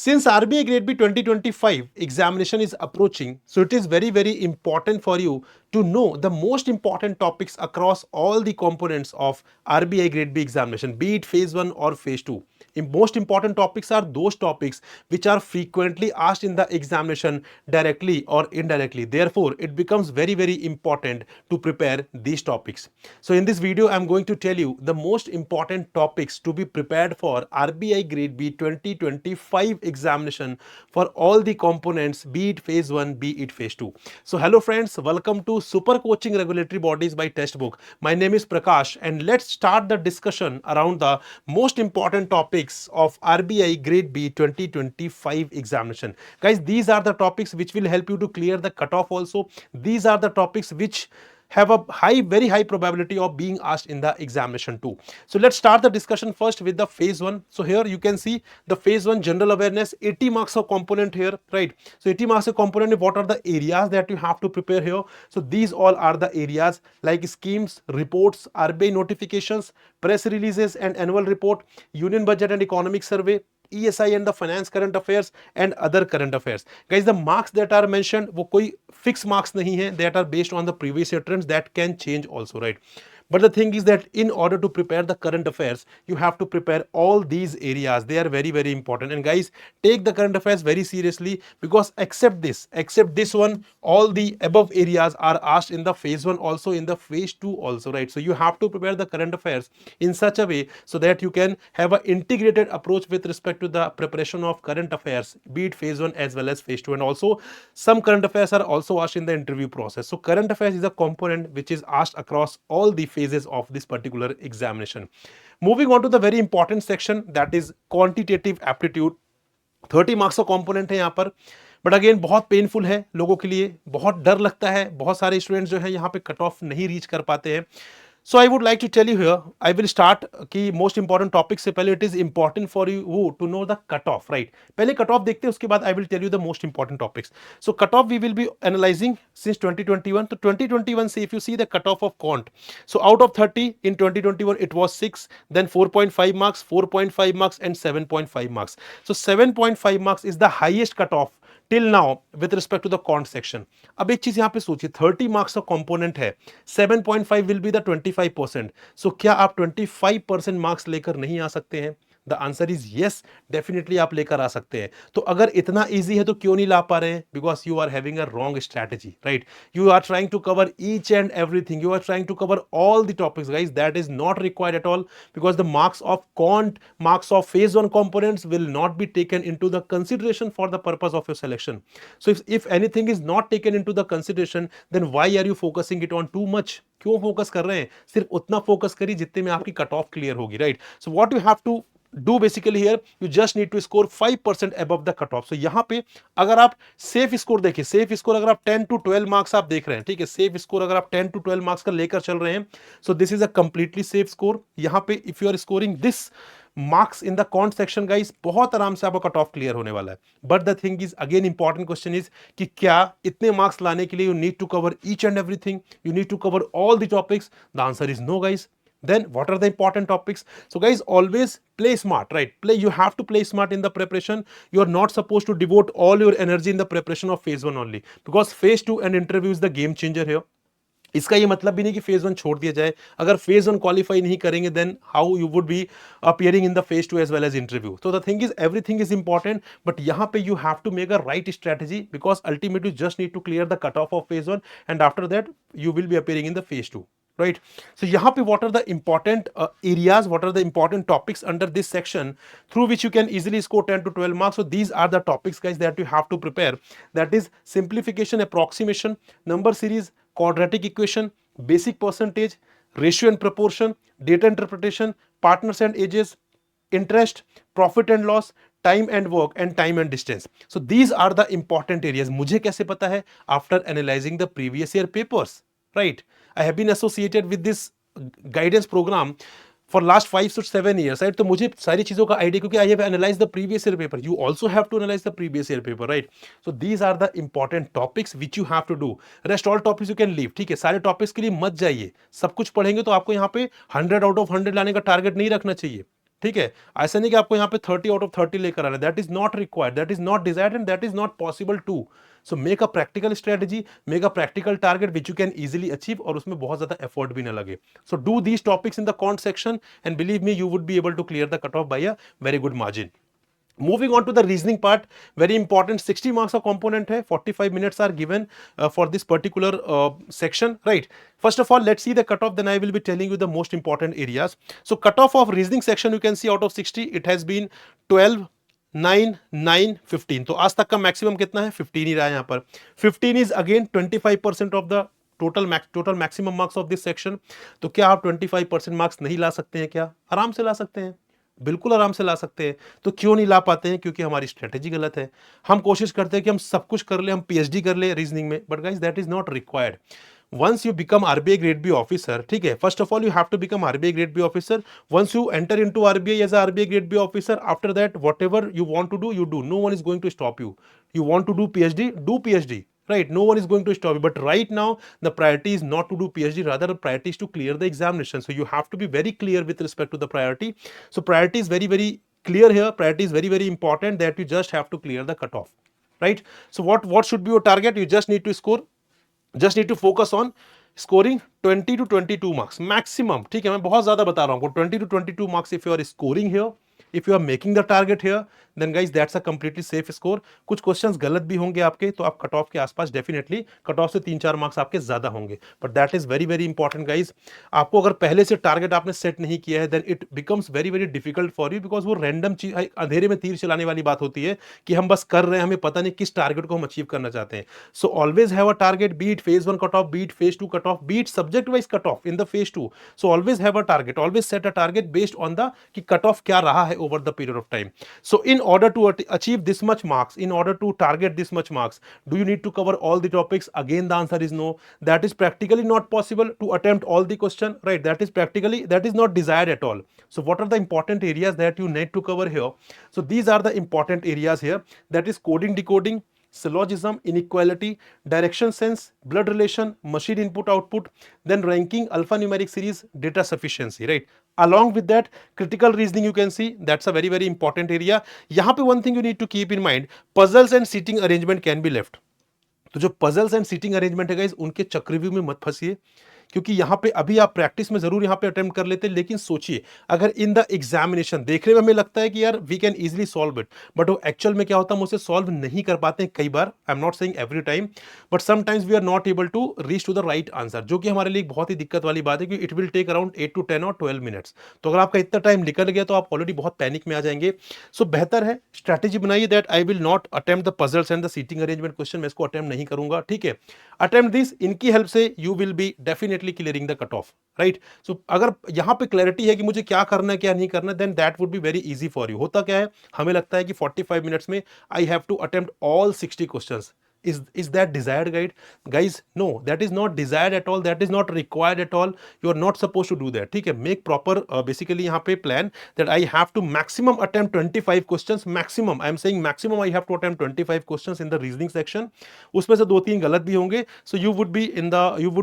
Since RBI Grade B 2025 examination is approaching, so it is very, very important for you to know the most important topics across all the components of RBI Grade B examination, be it phase 1 or phase 2. Most important topics are those topics which are frequently asked in the examination directly or indirectly. Therefore, it becomes very, very important to prepare these topics. So in this video, I'm going to tell you the most important topics to be prepared for RBI Grade B 2025 examination for all the components, be it phase 1, be it phase 2. So hello friends, welcome to Super Coaching Regulatory Bodies by Textbook. My name is Prakash and let's start the discussion around the most important topics of RBI Grade B 2025 examination. Guys, these are the topics which will help you to clear the cutoff also. These are the topics which have a very high probability of being asked in the examination too. So let's start the discussion first with the phase 1. So here you can see the phase 1 general awareness, 80 marks of component here, right? So 80 marks of component, what are the areas that you have to prepare here? So these all are the areas like schemes, reports, RBI notifications, press releases and annual report, union budget and economic survey, ESI and the finance current affairs and other current affairs. Guys, the marks that are mentioned, वो कोई fixed marks नहीं है, that are based on the previous year trends, that can change also, right? But the thing is that in order to prepare the current affairs, you have to prepare all these areas. They are very, very important. And guys, take the current affairs very seriously because except this one, all the above areas are asked in the phase 1 also, in the phase 2 also, right? So you have to prepare the current affairs in such a way so that you can have an integrated approach with respect to the preparation of current affairs, be it phase 1 as well as phase 2. And also some current affairs are also asked in the interview process. So current affairs is a component which is asked across all the phases of this particular examination. Moving on to the very important section, that is quantitative aptitude. 30 marks का component है यहाँ पर, but again बहुत painful है लोगों के लिए, बहुत डर लगता है, बहुत सारे स्टूडेंट्स जो है यहाँ पे कट ऑफ नहीं रीच कर पाते हैं. So I would like to tell you here, I will start कि most important topic से पहले it is important for you to know the cutoff, right? पहले cutoff देखते हैं, उसके बाद I will tell you the most important topics. So cutoff we will be analyzing since 2021. तो 2021 से if you see the cutoff of quant, so out of 30 in 2021 it was 6, then 4.5 marks, 4.5 marks and 7.5 marks. So 7.5 marks is the highest cutoff till now with respect to the quant section. अब एक चीज यहां पे सोचिए, 30 marks का component है, 7.5 will be the 25%. सो क्या आप 25% मार्क्स लेकर नहीं आ सकते हैं? The answer is yes, definitely आप लेकर आ सकते हैं. तो अगर इतना इजी है तो क्यों नहीं ला पा रहे हैं? Because you are having a wrong strategy, right? You are trying to cover each and everything, you are trying to cover all the topics. Guys, that is not required at all because the marks of quant, marks of phase 1 components will not be taken into the consideration for the purpose of your selection. So if anything is not taken into the consideration, then why are you focusing it on too much? क्यों focus कर रहे हैं? सिर्फ उतना focus करिए जितने में आपकी कट ऑफ क्लियर होगी, right? So what you have to do basically here, you just need to score 5% above the cutoff. So यहाँ पे अगर आप सेफ स्कोर देखिए, सेफ स्कोर अगर आप 10 to 12 मार्क्स आप देख रहे हैं, ठीक है, सेफ स्कोर अगर आप 10 to 12 मार्क्स का लेकर चल रहे हैं, so this is a completely safe score. यहाँ पे if you are scoring this marks in the quant section, guys, बहुत आराम से आपका कट ऑफ क्लियर होने वाला है. But the thing is again important question is कि क्या इतने मार्क्स लाने के लिए you need to cover each and everything, you need to cover all the topics? The answer is no, guys. Then what are the important topics? So guys, always play smart, right? You have to play smart in the preparation. You are not supposed to devote all your energy in the preparation of phase 1 only, because phase 2 and interview is the game changer here. इसका ये मतलब भी नहीं कि phase 1 छोड़ दिया जाए. अगर फेज 1 क्वालिफाई नहीं करेंगे, then how you would be appearing in the phase 2 as well as interview. तो the thing is everything is important, but यहाँ पे you have to make a right strategy, because ultimately just need to clear the cut off phase 1 and after that you will be appearing in the phase 2. Right? So यहाँ पे what are the important areas, what are the important topics under this section through which you can easily score 10 to 12 marks? So these are the topics, guys, that you have to prepare. That is simplification, approximation, number series, quadratic equation, basic percentage, ratio and proportion, data interpretation, partners and ages, interest, profit and loss, time and work, and time and distance. So these are the important areas. मुझे कैसे पता है? After analyzing the previous year papers, right? I have been associated with this guidance program for last 5 to 7 years, right? तो मुझे सारी चीजों का idea, क्योंकि I have analyzed the previous year paper. You also have to analyze the previous year paper, right? So these are the important topics which you have to do. Rest all topics you can leave, ठीक है? सारे topics के लिए मत जाइए. सब कुछ पढ़ेंगे तो आपको यहाँ पे 100 out of 100 लाने का टारगेट नहीं रखना चाहिए. ठीक है, ऐसा नहीं कि आपको यहाँ पे 30 आउट ऑफ 30 लेकर आना, that is not required, that is not desired and that is not possible too. So make a practical strategy, make a practical target which you can easily achieve, और उसमें बहुत ज्यादा एफर्ट भी ना लगे। So do these topics in the quant section and believe me, you would be able to clear the cut off by a very good margin. Moving on to the reasoning part, very important, 60 marks of component hai, 45 minutes are given for this particular section, right? First of all, let's see the cutoff, then I will be telling you the most important areas. So cutoff of reasoning section, you can see out of 60, it has been 12, 9, 9, 15. तो आज तक का maximum कितना है? 15 ही रहा है यहाँ पर। 15 is again 25% of the total maximum marks of this section. तो क्या आप 25% मार्क्स नहीं ला सकते हैं क्या? आराम से ला सकते हैं, बिल्कुल आराम से ला सकते हैं। तो क्यों नहीं ला पाते हैं? क्योंकि हमारी स्ट्रेटेजी गलत है। हम कोशिश करते हैं कि हम सब कुछ कर ले, हम पीएचडी कर ले रीजनिंग में, but guys that is not required. once you become RBI grade B officer, ठीक है, first of all you have to become RBI grade B officer. Once you enter into RBI as a RBI grade B officer, after that whatever you want to do, you do. No one is going to stop you. You want to do PhD, do PhD, right? No one is going to stop you. But right now the priority is not to do PhD, rather the priority is to clear the examination. So you have to be very clear with respect to the priority. So priority is very clear here. Priority is very important, that you just have to clear the cutoff, right? So what should be your target? You just need to score, just need to focus on scoring 20 to 22 marks maximum, ठीक है, मैं बहुत ज्यादा बता रहा हूं, 20 to 22 marks if you are scoring here, if you are making the target here, then guys that's a completely safe score. कुछ questions गलत भी होंगे आपके, तो आप कट ऑफ के आसपास डेफिनेटली, कट ऑफ से 3-4 मार्क्स आपके ज्यादा होंगे, but that is very important guys. आपको अगर पहले से टारगेट आपने सेट नहीं किया है, then it becomes very difficult for you, because वो रैंडम चीज, अंधेरे में तीर चलाने वाली बात होती है कि हम बस कर रहे हैं, हमें पता नहीं किस टारगेट को हम अचीव करना चाहते हैं। So always have a target, beat phase 1 cut off, beat phase 2 cut off, beat subject wise cut off in the phase 2। So always have a target, always set a target based on the कि cut off क्या रहा है over the period of time. So in order to achieve this much marks, in order to target this much marks, do you need to cover all the topics? Again the answer is no. That is practically not possible to attempt all the question, right? That is not desired at all. So what are the important areas that you need to cover here? So these are the important areas here, that is coding, decoding, syllogism, inequality, direction sense, blood relation, machine input output, then ranking, alphanumeric series, data sufficiency, right? Along with that, critical reasoning, you can see that's a very important area. यहाँ पे one thing you need to keep in mind, puzzles and seating arrangement can be left. तो जो puzzles and seating arrangement है guys, उनके चक्रव्यूह में मत फंसिए, क्योंकि यहाँ पे अभी आप प्रैक्टिस में जरूर यहाँ पे अटेम्प्ट कर लेते हैं, लेकिन सोचिए अगर इन द एग्जामिनेशन देखने में हमें लगता है कि यार we can easily solve it, but वो एक्चुअल में क्या होता है, हम उसे सॉल्व नहीं कर पाते हैं कई बार। I am not saying every time, but sometimes we are not able to reach to the right answer, जो कि हमारे लिए बहुत ही दिक्कत वाली बात है, कि it will take around 8 to 10 और 12 मिनट्स। तो अगर आपका इतना टाइम निकल गया तो आप ऑलरेडी बहुत पैनिक में आ जाएंगे। सो बेहतर है स्ट्रैटेजी बनाइए that I will not attempt the puzzles and the seating arrangement question, मैं इसको अटेम्प्ट नहीं करूंगा, ठीक है। अटेम्प्ट दिस, इनकी हेल्प से you will be definitely clearing the cut off, right. So अगर यहां पे क्लैरिटी है कि मुझे क्या करना है क्या नहीं करना है, then that would be very easy for you. होता क्या है, हमें लगता है कि 45 मिनट्स में I have to attempt all 60 questions. Is that desired, guys? No, that is not desired at all, that is not required at all. You are not supposed to do that, ठीक है। Make proper basically यहाँ पे plan that I have to maximum attempt 25 questions, maximum, I am saying maximum I have to attempt 25 questions in the reasoning section। उसमें से 2-3 गलत भी होंगे, so you would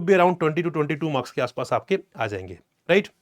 be around 20 to 22 marks के आसपास आपके आ जाएंगे, right?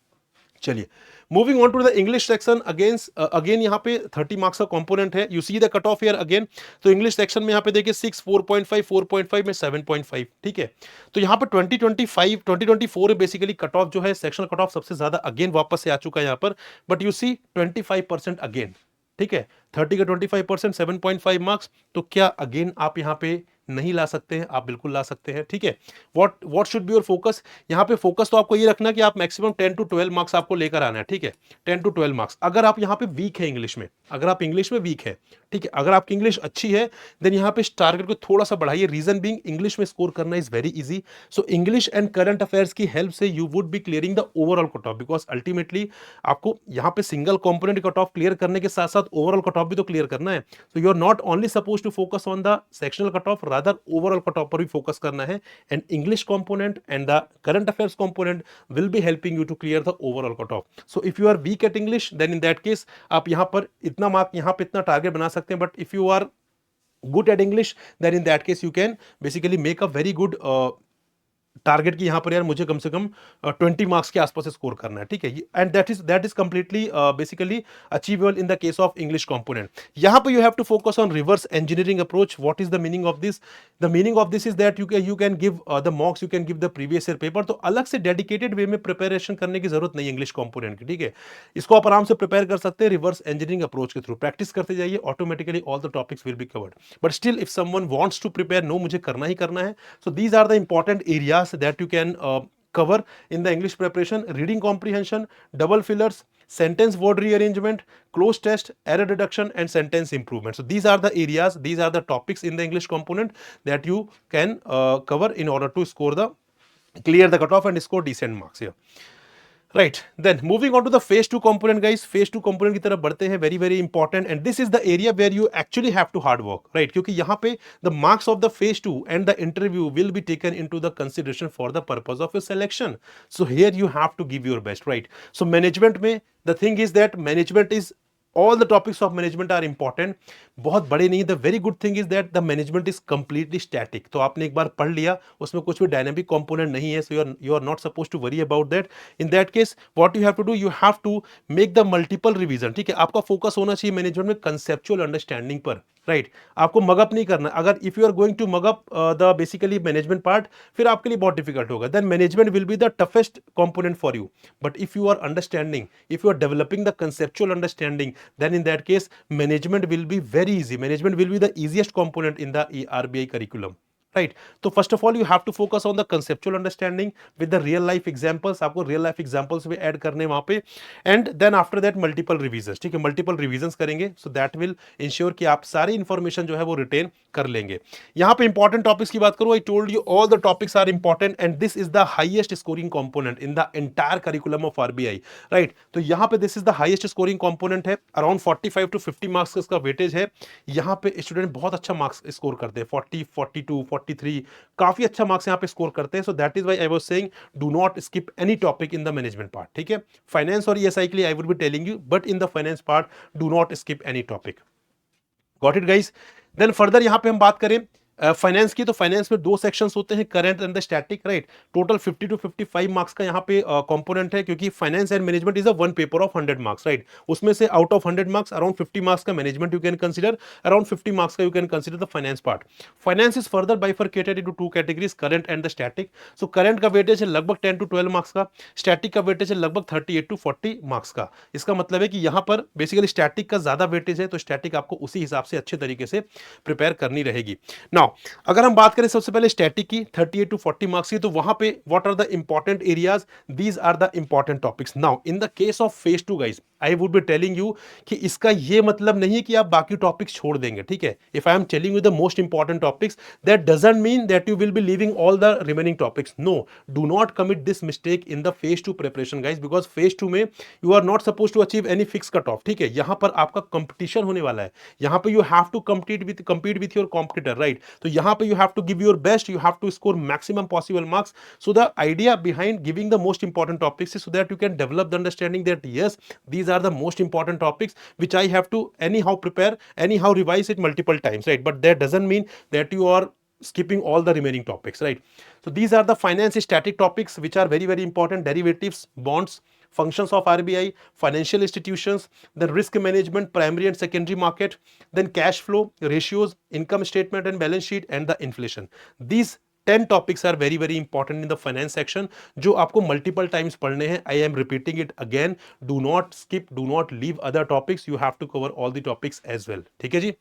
चलिए, moving on to the English section, again यहाँ पे 30 मार्क्स का कंपोनेंट है। You see the cut off here again. तो इंग्लिश सेक्शन में यहाँ पे देखिए 6, 4.5, 4.5 में 7.5, ठीक है। तो यहाँ पे 2024 में बेसिकली कट ऑफ जो है, सेक्शनल कट ऑफ सबसे ज्यादा अगेन वापस से आ चुका है यहाँ पर, बट यू सी 25% अगेन, ठीक है। 30 का 25%, 7.5 मार्क्स। तो क्या अगेन आप यहाँ पे नहीं ला सकते हैं? आप बिल्कुल ला सकते हैं, ठीक है। What should be your focus? यहाँ पे फोकस तो आपको ये रखना कि आप मैक्सिमम 10 to 12 मार्क्स आपको लेकर आना है, ठीक है। 10 to 12 मार्क्स। अगर आप यहाँ पे वीक है इंग्लिश में, अगर आप इंग्लिश में वीक है, ठीक है, अगर आपकी इंग्लिश अच्छी है, देन यहाँ पे टारगेट को थोड़ा सा बढ़ाइए। रीजन बीइंग, इंग्लिश में स्कोर करना is very easy. So English and current affairs की हेल्प से you would B clearing the overall cut of, because ultimately आपको यहाँ पे single component cut off clear करने के साथ साथ ओवरऑल कट ऑफ भी तो क्लियर करना है। So you are not only suppose to focus on the sectional cut off, rather overall cut off पर भी फोकस करना है। And English component and the current affairs component will be helping you to clear the overall cut off. So if you are weak at English, then in that case आप यहाँ पर इतना mark, यहाँ पे इतना target बना सकते हैं, but if you are good at English, then in that case you can basically make a very good target की यहाँ पर यार मुझे कम से कम 20 मार्क्स के आसपास स्कोर करना है, ठीक है, and that is completely basically achievable in the case of English component. यहाँ पे you have to focus on reverse engineering approach. What is the meaning of this? The meaning of this is that you can give the mocks, you can give the previous year paper. तो अलग से dedicated वे में preparation करने की जरूरत नहीं है English component की, ठीक है, इसको आप आराम से प्रिपेयर कर सकते हैं रिवर्स इंजीनियरिंग अप्रोच के थ्रू। प्रैक्टिस करते जाइए, automatically all the topics will be covered. But still if someone wants to prepare, no मुझे करना ही करना है, so these are the important areas that you can cover in the English preparation: reading comprehension, double fillers, sentence word rearrangement, close test, error reduction, and sentence improvement. So these are the areas, these are the topics in the English component that you can cover in order to score the clear the cutoff and score decent marks here. Right, then moving on to the phase 2 component guys, phase 2 component की तरफ बढ़ते हैं, very very important, and this is the area where you actually have to hard work, right, क्योंकि यहाँ पे the marks of the phase 2 and the interview will be taken into the consideration for the purpose of your selection. So here you have to give your best, right? So management में the thing is that management is, all the topics of management are important, बहुत बड़े नहीं। The very good thing is that the management is completely static. तो आपने एक बार पढ़ लिया, उसमें कुछ भी डायनामिक कंपोनेंट नहीं है, so you are not suppose to worry about that. In that case what you have to do, you have to make the multiple revision, ठीक है। आपका फोकस होना चाहिए मैनेजमेंट में कंसेप्चुअल अंडरस्टैंडिंग पर, राइट आपको मगअप नहीं करना। अगर if you are going to mug up the basically management part, फिर आपके लिए बहुत डिफिकल्ट होगा। Then management will be the toughest component for you. But if you are understanding, if you are developing the conceptual understanding, then in that case management will be very easy, management will be the easiest component in the RBI curriculum, right? तो first of all you have to focus on the conceptual understanding with the real life examples, आपको real life examples भी add करने वहां पे, and then after that multiple revisions, ठीक है, multiple revisions करेंगे, so that will ensure कि आप सारी information जो है वो retain कर लेंगे। यहाँ पे important topics की बात करूँ, I told you all the topics are important and this is the highest scoring component in the entire curriculum of RBI, right? तो यहाँ पे this is the highest scoring component है, around 45 to 50 marks का इसका weightage है। यहाँ पे student बहुत अच्छा मार्क्स स्कोर करते हैं, 40, 42, 43, काफी अच्छा मार्क्स यहाँ पे स्कोर करते हैं। So that is why I was saying do not skip any topic in the management part, ठीक है। फाइनेंस और ईएसआई के लिए I would be telling you, but in the finance part do not skip any topic. Got it guys? Then further यहाँ पे हम बात करें फाइनेंस की, तो फाइनेंस में दो सेक्शंस होते हैं, current and the static, right. Total 50 to 55 marks का यहाँ पे कंपोनेंट है, क्योंकि finance and management is a one paper of 100 marks, right. उसमें से out of 100 marks around 50 marks का management you can consider, around 50 marks का you can consider the finance part. Finance is further bifurcated into two categories, current and the static. So current का weightage है लगभग 10 to 12 marks का, static का weightage है लगभग 38 to 40 marks का। इसका मतलब है कि यहाँ पर बेसिकली स्टैटिक का ज्यादा वेटेज है, तो स्टैटिक आपको उसी हिसाब से अच्छे तरीके से प्रिपेयर करनी रहेगी। नाउ अगर हम बात करें सबसे पहले स्टैटिक की 38 टू 40 मार्क्स की, तो वहां पे what are the important areas, these are the important topics. Now in the case of phase 2 guys, I would be telling you कि इसका ये मतलब नहीं है कि आप बाकी टॉपिक्स छोड़ देंगे, ठीक है। If I am telling you the most important topics, that doesn't mean that you will be leaving all the remaining topics. No, do not commit this mistake in the phase 2 preparation guys, because phase 2 में you are not suppose to achieve any fix cut off, ठीक है। यहां पर आपका competition होने वाला है, यहां पर you have to compete with your competitor, right? तो यहां पे you have to give your best, you have to score maximum possible marks. So the idea behind giving the most important topics is so that you can develop the understanding that yes, these are the most important topics which I have to anyhow prepare, anyhow revise it multiple times, right? But that doesn't mean that you are skipping all the remaining topics, right? So these are the finance static topics which are very very important: derivatives, bonds, functions of RBI, financial institutions, then risk management, primary and secondary market, then cash flow, ratios, income statement and balance sheet, and the inflation. These 10 topics are very very important in the finance section, जो आपको multiple times पढ़ने हैं। I am repeating it again, do not skip, do not leave other topics, you have to cover all the topics as well, ठीक है जी।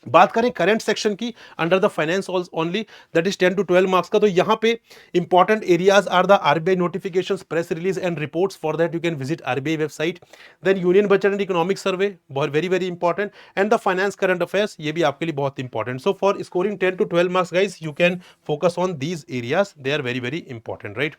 बात करें current section की under the finance only, that is 10 to 12 marks का, तो यहां पे important areas are the RBI notifications, press release and reports. For that you can visit RBI website. Then union budget and economic survey, बहुत very very important, and the finance current affairs, ये भी आपके लिए बहुत important. So for scoring 10 to 12 marks guys, you can focus on these areas, they are very very important, right.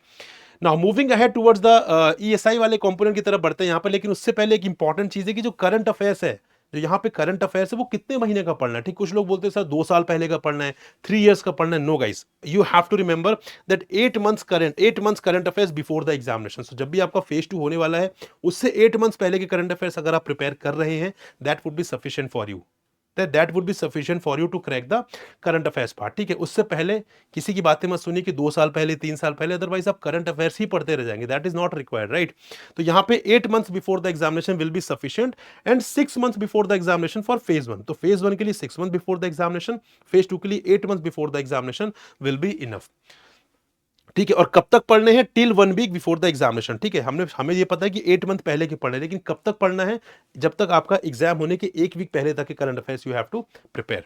Now moving ahead towards the ESI वाले component की तरफ बढ़ते हैं यहाँ पर, लेकिन उससे पहले एक इंपॉर्टेंट चीज है कि जो करंट अफेयर्स है, जो यहाँ पे करंट अफेयर्स है, वो कितने महीने का पढ़ना है, ठीक। कुछ लोग बोलते हैं सर 2 साल पहले का पढ़ना है, 3 इयर्स का पढ़ना है। No guys, you have to remember that 8 months current affairs before the examination. So जब भी आपका फेज 2 होने वाला है, उससे 8 मंथ्स पहले के करंट अफेयर्स अगर आप प्रिपेयर कर रहे हैं, that would be sufficient for you, that would be sufficient for you to crack the current affairs part. ठीक है, उससे पहले किसी की बातें मत सुनिए कि 2 साल पहले 3 साल पहले, अदरवाइज आप करंट अफेयर्स ही पढ़ते रह जाएंगे, that is not required, right. तो यहाँ पे 8 months before the examination will be sufficient and 6 months before the examination for phase 1। तो फेज 1 के लिए 6 months before the examination, phase 2 के लिए 8 months before the examination will be enough. ठीक है, और कब तक पढ़ने हैं? Till 1 week before the examination. ठीक है, हमें ये पता है कि 8 month पहले के पढ़ने, लेकिन कब तक पढ़ना है? जब तक आपका एग्जाम होने के 1 week पहले तक के current affairs you have to prepare.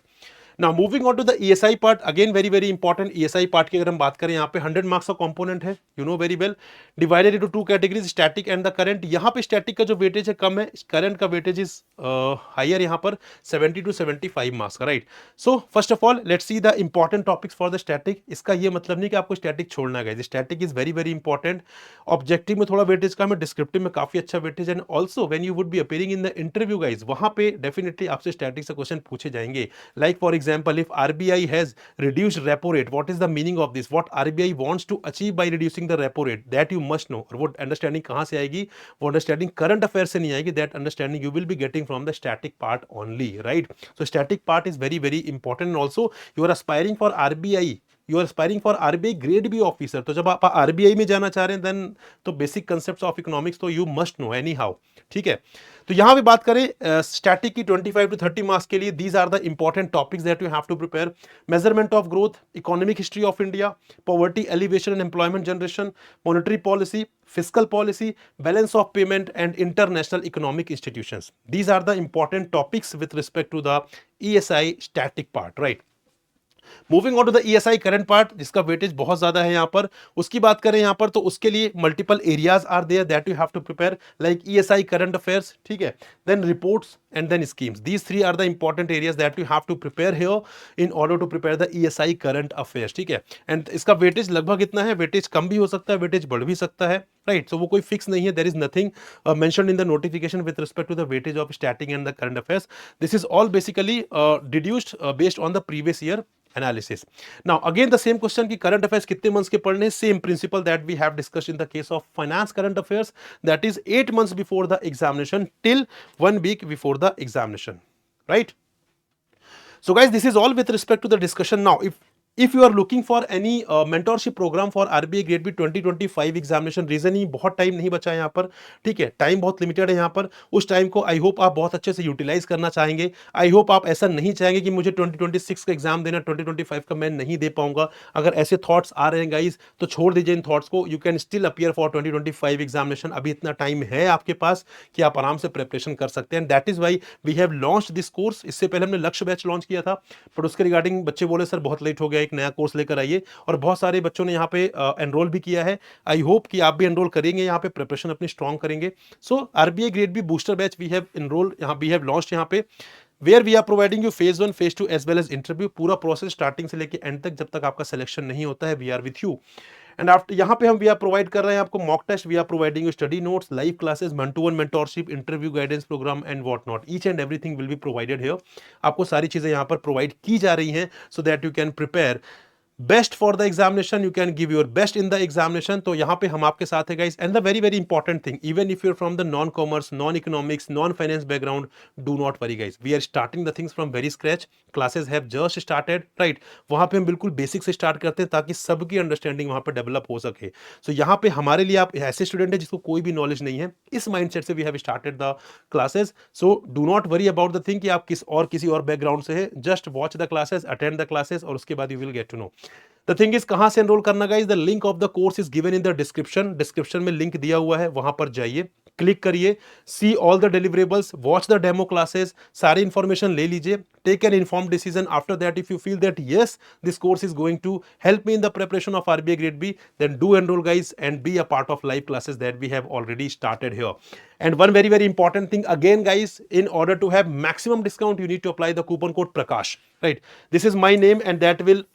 Now moving on to the ESI part, again very very important. ESI part की अगर हम बात करें, यहाँ पे 100 मार्क्स का कंपोनेंट है, you know very well, divided into 2 categories, static and the current. यहाँ पे स्टैटिक का जो वेटेज है कम है, करंट का वेटेज इज हायर, यहाँ पर 70 to 75 मार्क्स का, right. So first of all let's see the important topics for the static. इसका ये मतलब नहीं कि आपको स्टैटिक छोड़ना है, static is very very important. Objective में थोड़ा वेटेज कम है, डिस्क्रिप्टिव में काफी अच्छा weightage, and also when you would be appearing in the interview guys, वहां पे डेफिनेटली आपसे स्टैटिक से क्वेश्चन पूछे जाएंगे। Like for example, if RBI has reduced repo rate, what is the meaning of this? What RBI wants to achieve by reducing the repo rate? That you must know. और वो understanding कहाँ से आएगी? वो understanding current affair से नहीं आएगी, that understanding you will be getting from the static part only, right. So static part is very very important, and also you are aspiring for RBI, you are aspiring for RBI grade B officer. तो जब आप RBI में जाना चाह रहे हैं, then तो basic concept of economics तो you must know any how. ठीक है, तो यहां भी बात करें स्टैटिक की 25 to 30 मार्क्स के लिए, these are the important topics that you have to prepare. Measurement of growth, economic history of India, poverty elevation and employment generation, monetary policy, fiscal policy, balance of payment and international economic institutions. These are the important topics with respect to the ESI static part, right? Moving on to the ESI current part, जिसका weightage बहुत ज्यादा है यहाँ पर, उसकी बात करें यहाँ पर, तो उसके लिए multiple areas are there that you have to prepare, like ESI current affairs, ठीक है, then reports and then schemes. These 3 are the important areas that you have to prepare here in order to prepare the ESI current affairs. ठीक है, and इसका weightage लगभग इतना है, weightage कम भी हो सकता है, वेटेज बढ़ भी सकता है, राइट। सो वो कोई फिक्स नहीं है, there is nothing mentioned in the notification with respect to the weightage of static and the current affairs. This is all basically deduced based on the previous year analysis. Now again the same question कि current affairs कितने months के पढ़ने, same principle that we have discussed in the case of finance current affairs, that is 8 months before the examination till 1 week before the examination, right? So guys, this is all with respect to the discussion. Now if you are looking for any mentorship program for RBI Grade B 2025 examination, reason ही बहुत time नहीं बचा है यहाँ पर, ठीक है, time बहुत लिमिटेड है यहाँ पर। उस टाइम को आई होप आप बहुत अच्छे से यूटिलाइज करना चाहेंगे। आई होप आप ऐसा नहीं चाहेंगे कि मुझे 2026 का एग्जाम देना, 2025 का मैं नहीं दे पाऊंगा। अगर ऐसे थॉट्स आ रहे हैं गाइज, तो छोड़ दीजिए इन थॉट्स को, you can still appear for 2025 examination. अभी इतना टाइम है आपके पास कि आप आराम से प्रिपरेशन कर सकते हैं, that is why we have launch this course. इससे पहले हमने लक्ष्य बैच लॉन्च किया था, पर उसके रिगार्डिंग बच्चे बोले सर बहुत लेट हो गया, एक नया कोर्स लेकर आइए, और बहुत सारे बच्चों ने यहाँ पे एनरोल भी किया है। आई होप कि आप भी एनरोल करेंगे, यहाँ पे प्रिपरेशन अपनी स्ट्रॉन्ग करेंगे। So RBI grade B booster batch we have enrol, यहाँ वी हैव लॉन्च्ड यहाँ पे, where we are providing you phase 1 phase 2 as well as interview. पूरा प्रोसेस स्टार्टिंग से लेके एंड तक, जब तक आपका सिलेक्शन नहीं होता है, we are with you. And after यहाँ पे हम वी आर प्रोवाइड कर रहे हैं आपको mock test, we are providing you study notes, live classes, 1-to-1 mentorship, interview guidance programme and what not, each and everything will be provided here. आपको सारी चीजें यहाँ पर प्रोवाइड की जा रही हैं so that you can prepare best for the examination, you can give your best in the examination. तो यहाँ पे हम आपके साथ है guys, and the very very important thing, even if you are from the non commerce, non economics, non finance background, do not worry guys, we are starting the things from very scratch, classes have just started, right. वहाँ पे हम बिल्कुल basic से start करते हैं ताकि सबकी understanding वहाँ पे डेवलप हो सके। सो यहाँ पे हमारे लिए आप ऐसे स्टूडेंट है जिसको कोई भी नॉलेज नहीं है, इस माइंडसेट से we have started the classes. So do not worry about the thing कि आप किसी और बैकग्राउंड से है, just watch the classes, attend the classes, और उसके बाद you will get to know. The thing is कहां से एनरोल करना guys, the link of the course is given in the description, description में लिंक दिया हुआ है, वहां पर जाइए, क्लिक करिए, see all the deliverables, watch the demo classes, सारी इंफॉर्मेशन ले लीजिए, take an informed decision. After that if you feel that yes this course is going to help me in the preparation of RBI grade B, then do enrol guys and be a part of live classes that we have already started here. And one very very important thing again guys, in order to have maximum discount you need to apply the coupon code Prakash, right? This is my name and that will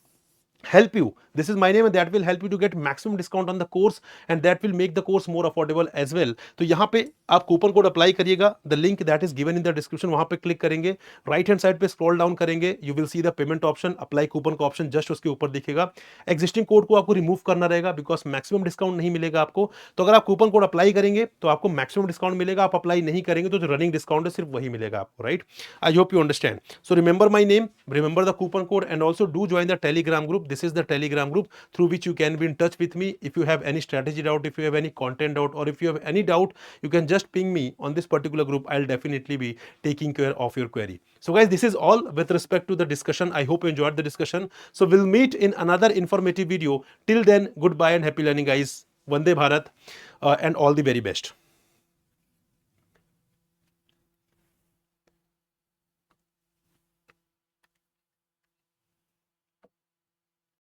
help you This is my name and that will help you to get maximum discount on the course and that will make the course more affordable as well. तो यहाँ पे आप coupon code apply करिएगा, the link that is given in the description, वहां पे click करेंगे, right hand side पे scroll down करेंगे, you will see the payment option, apply coupon का ऑप्शन जस्ट उसके ऊपर दिखेगा। एग्जिस्टिंग कोड को आपको रिमूव करना रहेगा बिकॉज मैक्सिमम डिस्काउंट नहीं मिलेगा आपको। तो अगर आप कूपन कोड अप्लाई करेंगे तो आपको मैक्सिमम डिस्काउंट मिलेगा, आप अप्लाई नहीं करेंगे तो जो रनिंग डिस्काउंट है सिर्फ वही मिलेगा आपको, right? I hope you understand. So remember my name, remember the coupon code and also do join the telegram group. This is the telegram group through which you can be in touch with me if you have any strategy doubt, if you have any content doubt, or if you have any doubt, you can just ping me on this particular group. I'll definitely be taking care of your query. So guys, this is all with respect to the discussion. I hope you enjoyed the discussion. So we'll meet in another informative video. Till then, goodbye and happy learning guys. Vande Bharat and all the very best.